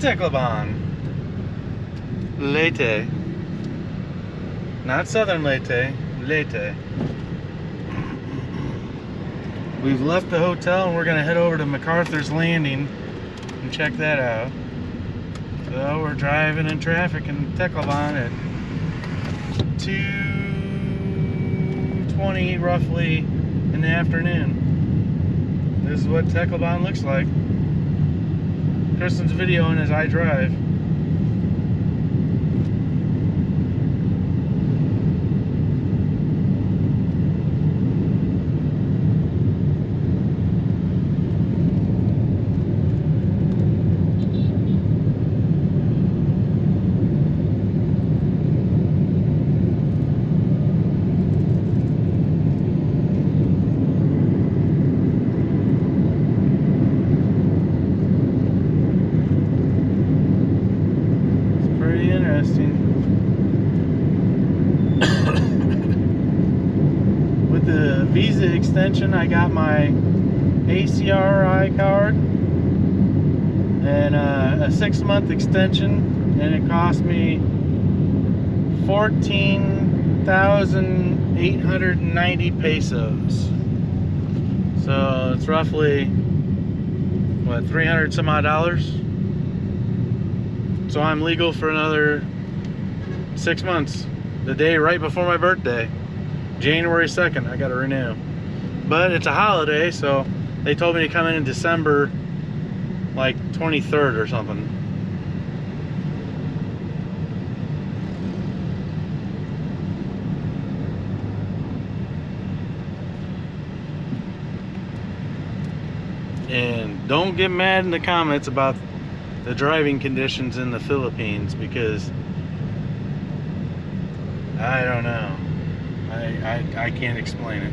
Tacloban. Leyte. Not southern Leyte. Leyte. We've left the hotel and we're going to head over to MacArthur's Landing and check that out. So we're driving in traffic in Tacloban at 2:20 roughly in the afternoon. This is what Tacloban looks like. Kristen's videoing as I drive. With the Visa extension, I got my ACRI card and a 6-month extension, and it cost me 14,890 pesos. So it's roughly what, 300 some odd dollars. So I'm legal for another 6 months. The day right before my birthday, January 2nd, I gotta renew. But it's a holiday, so they told me to come in December, like 23rd or something. And don't get mad in the comments about the driving conditions in the Philippines, because I don't know. I can't explain it.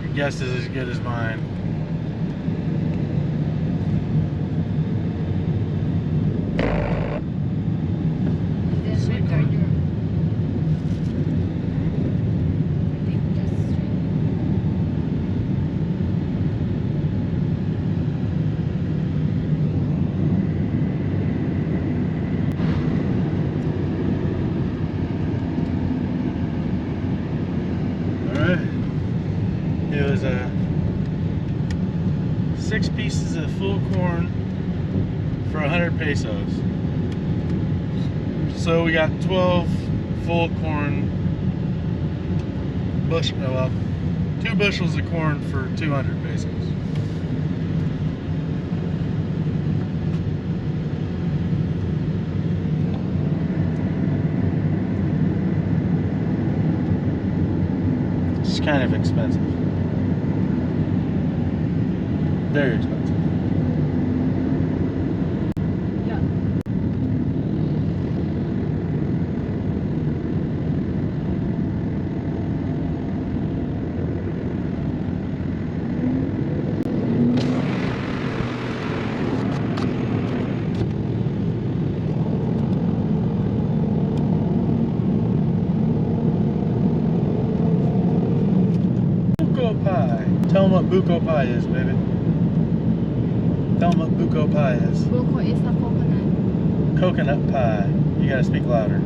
Your guess is as good as mine. It was 6 pieces of full corn for 100 pesos. So we got 12 full corn bushel, well, 2 bushels of corn for 200 pesos. It's kind of expensive. Very expensive. Yeah. Buko pie. Tell them what buko pie is, baby. Tell them what buko pie is. Buko is a coconut. Coconut pie. You gotta speak louder.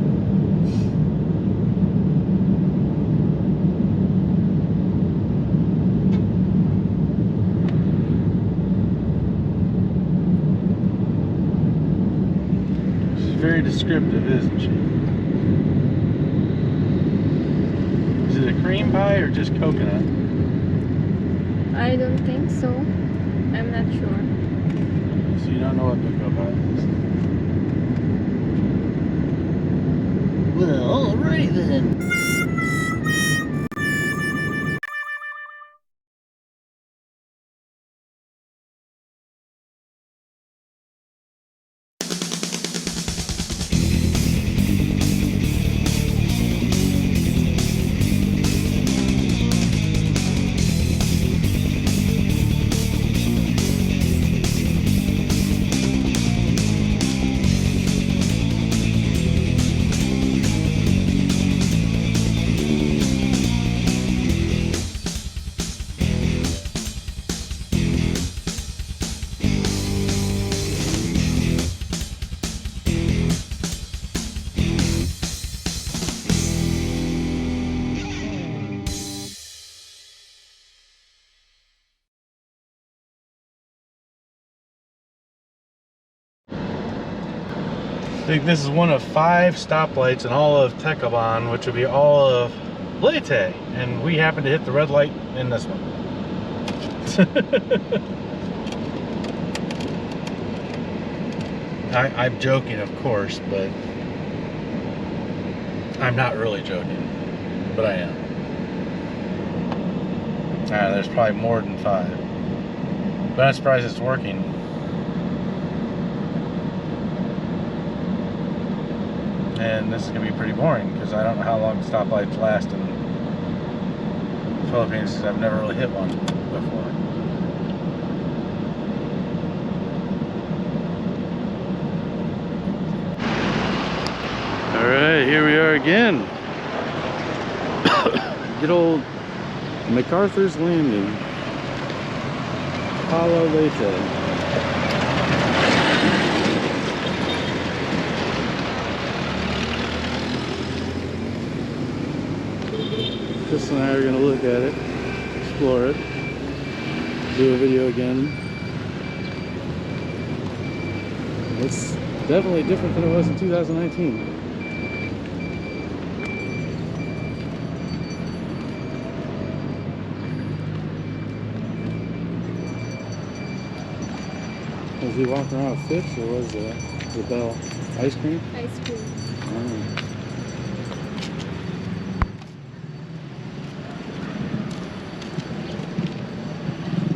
She's very descriptive, isn't she? Is it a cream pie or just coconut? I don't think so. I'm not sure. So you don't know what buko pie is? Well, alright then. I think this is one of 5 stoplights in all of Tacloban, which would be all of Leyte, and we happen to hit the red light in this one. I'm joking, of course, but I'm not really joking, but I am. There's probably more than 5, but I'm surprised it's working. And this is going to be pretty boring because I don't know how long stoplights last in the Philippines because I've never really hit one before. Alright, here we are again. Good old MacArthur's Landing. Palo Leyte. Kristine and I are going to look at it, explore it, do a video again. It's definitely different than it was in 2019. Was he walking around with fish, or was the bell ice cream? Ice cream. Oh.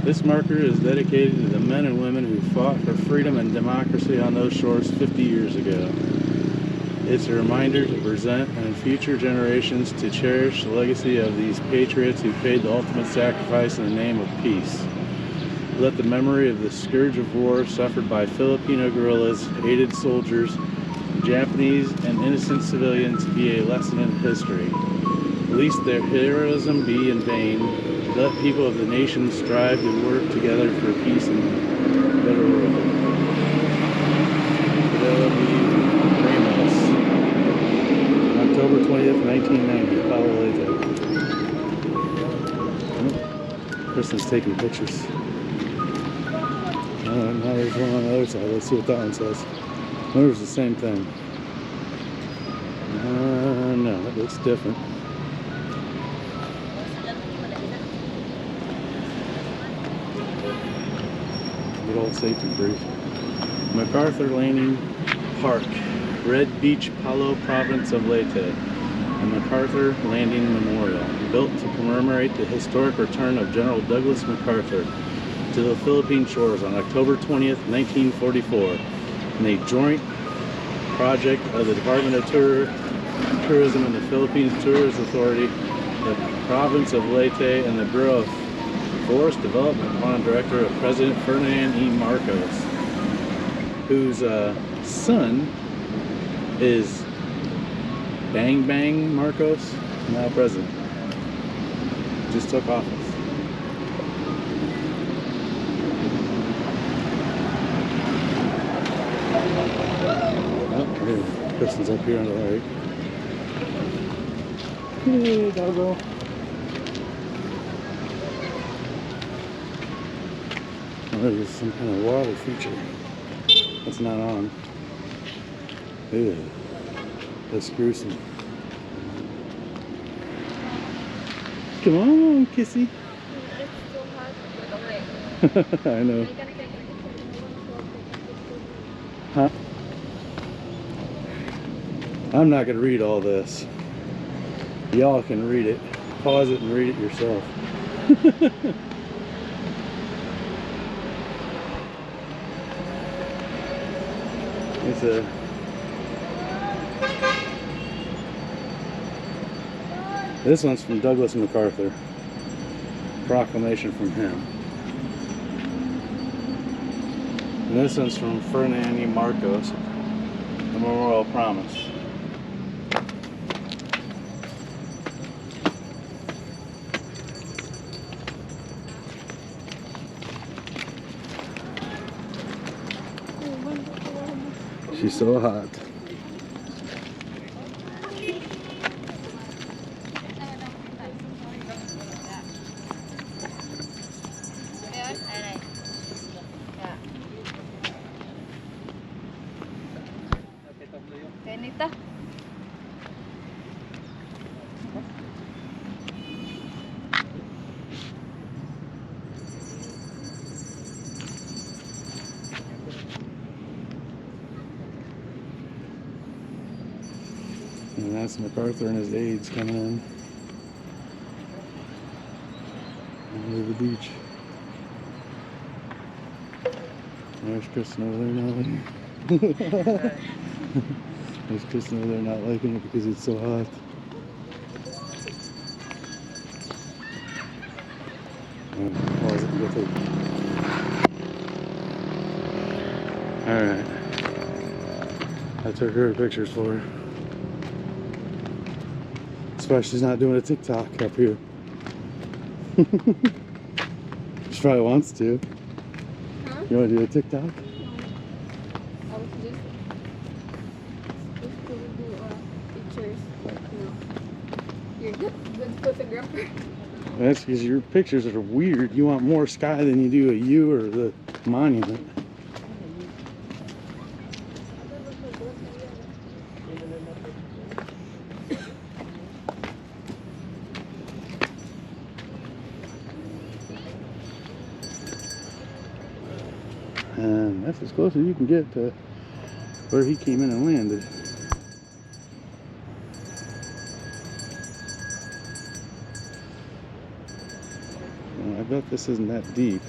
This marker is dedicated to the men and women who fought for freedom and democracy on those shores 50 years ago. It's a reminder to present and future generations to cherish the legacy of these patriots who paid the ultimate sacrifice in the name of peace. Let the memory of the scourge of war suffered by Filipino guerrillas, hated soldiers, Japanese, and innocent civilians be a lesson in history. Lest their heroism be in vain, let people of the nation strive to work together for peace and a better world. Fidelity Ramos, October 20th, 1990, Palo Leyte. Kristen's taking pictures. Now there's one on the other side. Let's see what that one says. I wonder if it's the same thing. No, that looks different. Good old safety brief. MacArthur Landing Park, Red Beach, Palo Province of Leyte. A MacArthur Landing Memorial, built to commemorate the historic return of General Douglas MacArthur to the Philippine shores on October 20th, 1944, in a joint project of the Department of Tourism and the Philippines Tourist Authority, the Province of Leyte, and the Bureau of Forest Development upon director of President Kristine E. Marcos, whose son is Bang Bang Marcos, now president. Just took office. Oh, here, Kristen's up here on the right. Hey, doggo. There's some kind of water feature that's not on. Ew, that's gruesome. Come on, Kissy. It's too hot. I know. Huh? I'm not gonna read all this. Y'all can read it. Pause it and read it yourself. It's a this one's from Douglas MacArthur. Proclamation from him. And this one's from Kristine E. Marcos. The Memorial Promise. She's so hot. Anita. And that's MacArthur and his aides coming in into the beach. There's Kristine over there not liking it. There's Kristine over there not liking it because it's so hot. Pause it and go take it. Alright. I took her pictures for her. That's why she's not doing a TikTok up here. She probably wants to. Huh? You want to do a TikTok? I was just to do pictures, but no. You're not a good photographer. That's because your pictures are weird. You want more sky than you do a U or the monument. And that's as close as you can get to where he came in and landed. I bet this isn't that deep.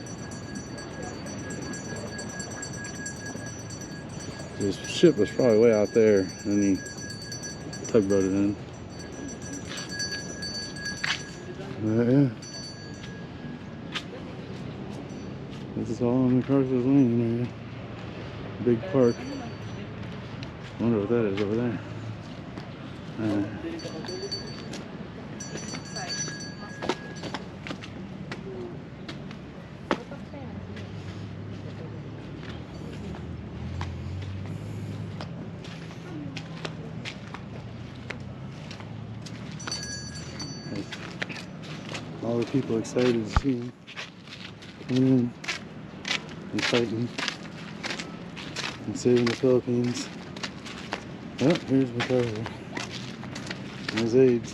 This ship was probably way out there, and then he tugboated in. Yeah. This is all in MacArthur's Lane area. Big park. Wonder what that is over there. All the people excited to see him coming in and fighting and saving the Philippines. Oh, here's MacArthur and his aides.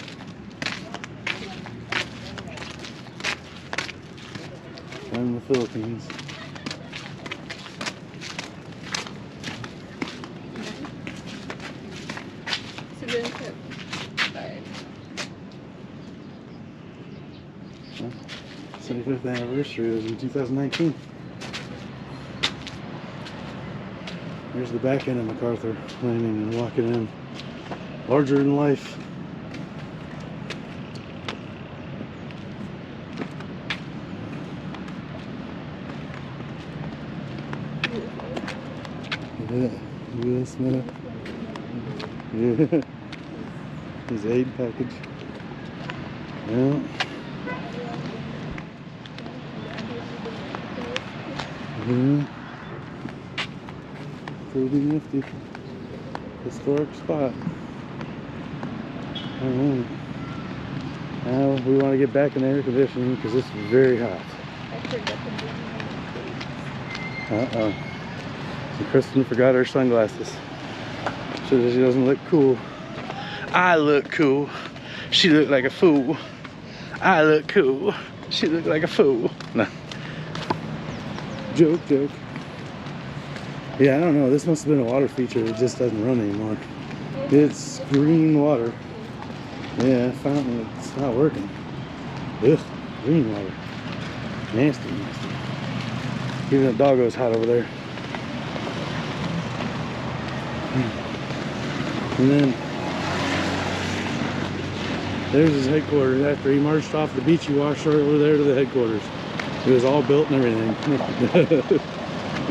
Fighting the Philippines. Citizenship. 75th anniversary was in 2019. Here's the back end of MacArthur landing and walking in. Larger than life. Yeah, U.S. map. Yeah. His aid package. Yeah. Yeah. Pretty nifty. Historic spot. Alright. Now we want to get back in the air conditioning because it's very hot. I forgot to bring my Uh-oh. So Kristine forgot her sunglasses. So that she doesn't look cool. I look cool. She looked like a fool. I look cool. She looked like a fool. No. Joke. Yeah, I don't know. This must have been a water feature that just doesn't run anymore. It's green water. Yeah, fountain, it's not working. Ugh, green water. Nasty. Even the doggo's hot over there. And then there's his headquarters. After he marched off the beach, he walked right over there to the headquarters. It was all built and everything.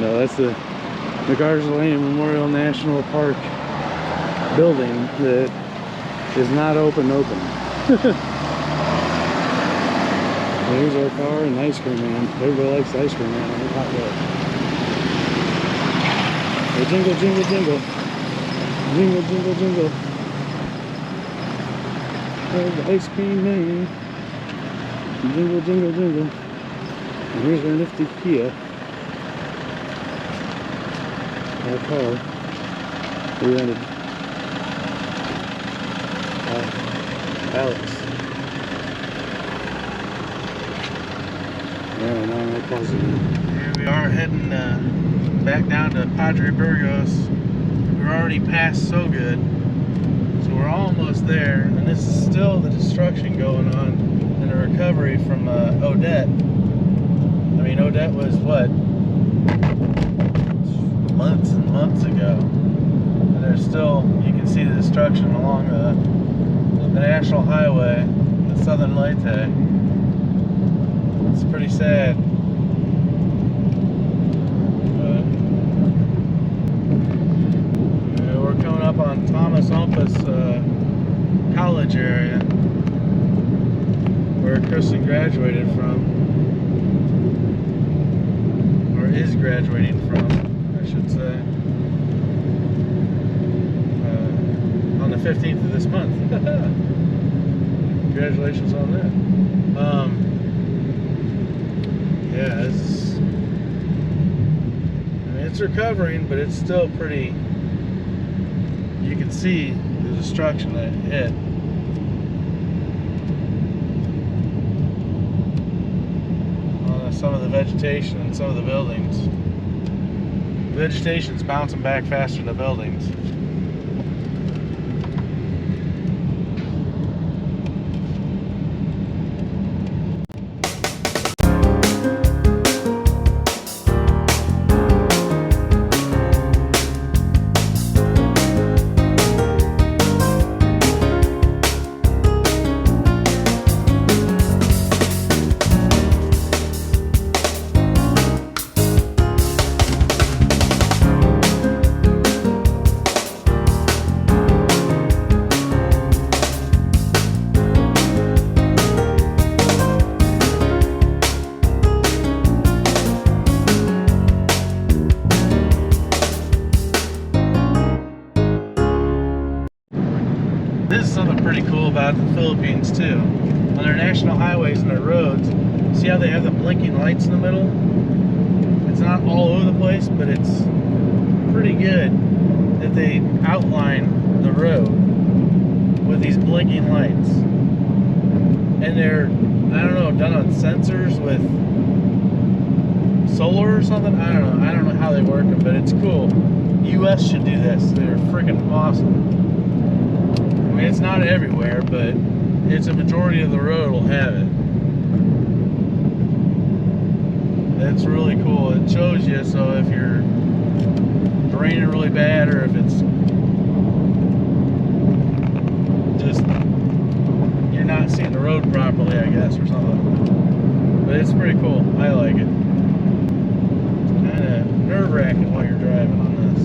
No, that's the MacArthur's Lane Memorial National Park building that is not open. There's our car and ice cream man. Everybody likes the ice cream man on the hot dog. Hey, jingle, jingle, jingle. Jingle, jingle, jingle. There's the ice cream man. Jingle, jingle, jingle. And here's our nifty Kia. Our car. We rented Alex. Yeah, no, no positive. Here we are heading back down to Padre Burgos. We're already past So Good, so we're almost there, and this is still the destruction going on and the recovery from Odette. I mean, Odette was what? Months and months ago. And there's still, you can see the destruction along the national highway, the southern Leyte. It's pretty sad. But, yeah, we're coming up on Thomas Ompus college area, where Kristine graduated from, or is graduating from, I should say, on the 15th of this month. Congratulations on that. Yeah, it's recovering, but it's still pretty. You can see the destruction that it hit. Some of the vegetation and some of the buildings. Vegetation's bouncing back faster than the buildings. This is something pretty cool about the Philippines too. On their national highways and their roads, see how they have the blinking lights in the middle? It's not all over the place, but it's pretty good that they outline the road with these blinking lights. And they're, I don't know, done on sensors with solar or something? I don't know how they work them, but it's cool. US should do this. They're freaking awesome. I mean, it's not everywhere, but it's a majority of the road will have it. It's really cool. It shows you, so if you're raining really bad, or if it's just you're not seeing the road properly, I guess, or something. But it's pretty cool. I like it. Kind of nerve-wracking while you're driving on this.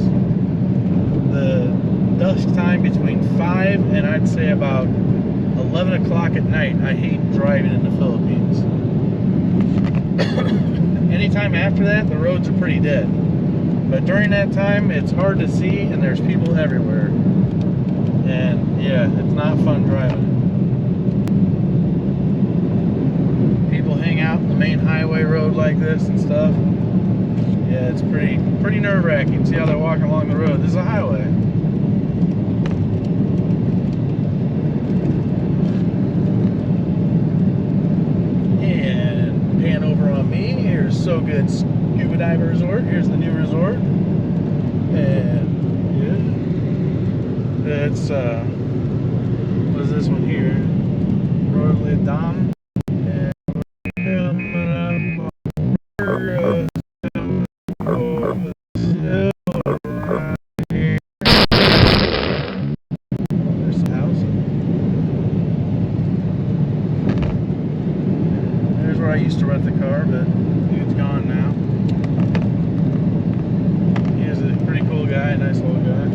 The dusk time between 5 and I'd say about 11 o'clock at night, I hate driving in the Philippines. Anytime after that, the roads are pretty dead. But during that time, it's hard to see and there's people everywhere. And yeah, it's not fun driving. People hang out in the main highway road like this and stuff. Yeah, it's pretty nerve-wracking. See how they're walking along the road. This is a highway. So Good Scuba Diver Resort. Here's the new resort, and yeah, it's what is this one here? Royal Dam. There's the house. There's where I used to rent the car, but dude's gone now. He is a pretty cool guy, nice little guy.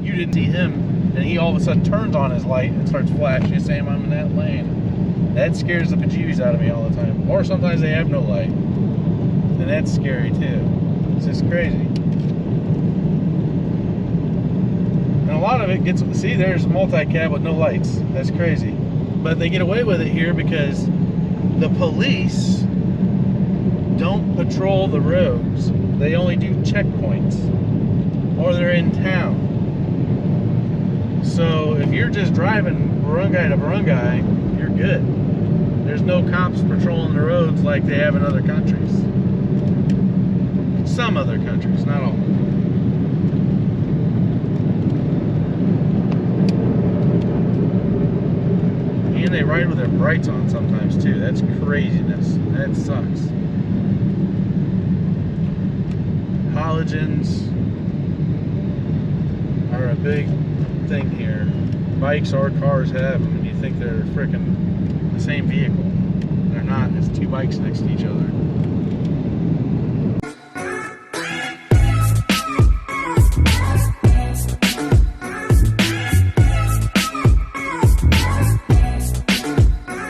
you didn't see him, and he all of a sudden turns on his light and starts flashing, saying I'm in that lane. That scares the bejeebies out of me all the time. Or sometimes they have no light, and that's scary too. It's just crazy. And a lot of it gets, see, there's multi-cab with no lights. That's crazy. But they get away with it here because the police don't patrol the roads. They only do checkpoints, or they're in town. So if you're just driving barangay to barangay, you're good. There's no cops patrolling the roads like they have in other countries. Some other countries, not all. And they ride with their brights on sometimes too. That's craziness. That sucks. Halogens are a big thing here. Bikes or cars have them, and you think they're frickin' the same vehicle. They're not. It's two bikes next to each other.